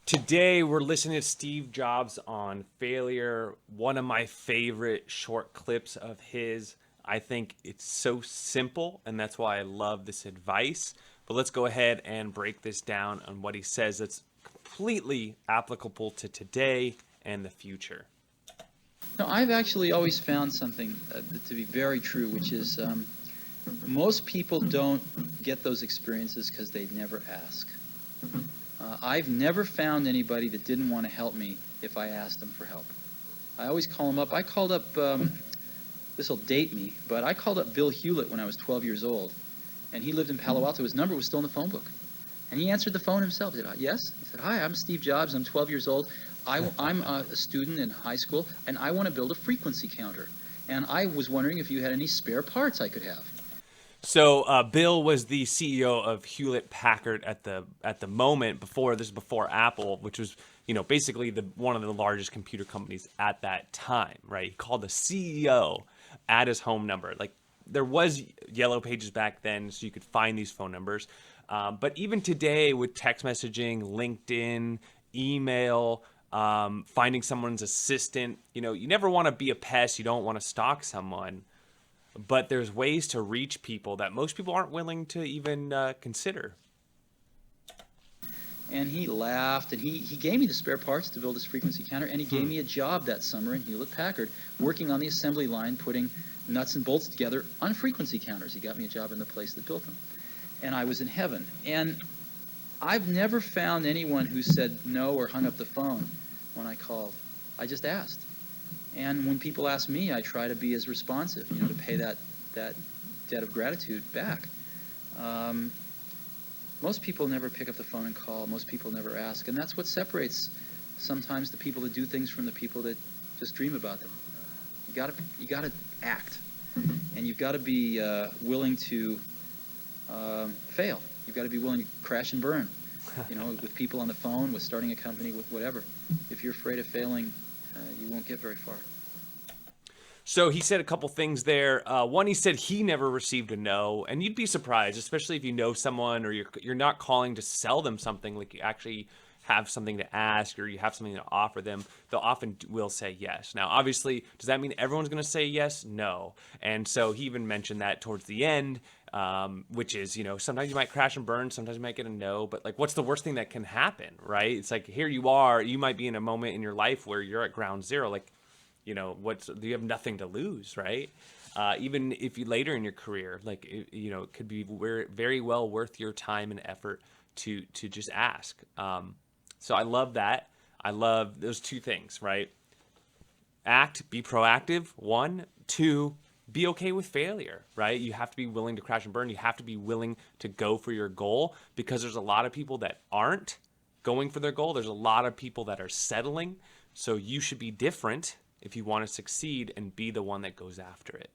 Today, we're listening to Steve Jobs on failure, one of my favorite short clips of his. I think it's so simple, and that's why I love this advice. But let's go ahead and break this down on what he says that's completely applicable to today and the future. No, I've actually always found something to be very true, which is most people don't get those experiences because they never ask. I've never found anybody that didn't want to help me if I asked them for help. I always call them up. I called up, this will date me, but I called up Bill Hewlett when I was 12 years old, and he lived in Palo Alto. His number was still in the phone book. And he answered the phone himself. He said, yes? He said, hi, I'm Steve Jobs. I'm 12 years old. I'm a student in high school, and I want to build a frequency counter. And I was wondering if you had any spare parts I could have. So Bill was the CEO of Hewlett Packard at the moment before Apple, which was basically one of the largest computer companies at that time, right? He called the CEO at his home number. Like there was Yellow Pages back then, so you could find these phone numbers. But even today with text messaging, LinkedIn, email, finding someone's assistant, you never want to be a pest. You don't want to stalk someone. But there's ways to reach people that most people aren't willing to even consider. And he laughed, and he gave me the spare parts to build this frequency counter, and he gave me a job that summer in Hewlett Packard, working on the assembly line, putting nuts and bolts together on frequency counters. He got me a job in the place that built them. And I was in heaven. And I've never found anyone who said no or hung up the phone when I called. I just asked. And when people ask me, I try to be as responsive, to pay that debt of gratitude back. Most people never pick up the phone and call. Most people never ask. And that's what separates sometimes the people that do things from the people that just dream about them. You gotta act. And you've got to be willing to fail. You've got to be willing to crash and burn, with people on the phone, with starting a company, with whatever. If you're afraid of failing, you won't get very far. So he said a couple things there. One, he said he never received a no, and you'd be surprised, especially if you know someone or you're not calling to sell them something, like you actually have something to ask or you have something to offer them. They'll often will say yes. Now, obviously, does that mean everyone's going to say yes? No. And so he even mentioned that towards the end, which is, sometimes you might crash and burn, sometimes you might get a no, but like, what's the worst thing that can happen, right? It's like, here you are, you might be in a moment in your life where you're at ground zero, like, you have nothing to lose, right? Even if you later in your career, like, it could be very well worth your time and effort to just ask. So I love that. I love those two things, right? Act, be proactive, one. Two, be okay with failure, right? You have to be willing to crash and burn. You have to be willing to go for your goal, because there's a lot of people that aren't going for their goal. There's a lot of people that are settling. So you should be different if you want to succeed and be the one that goes after it.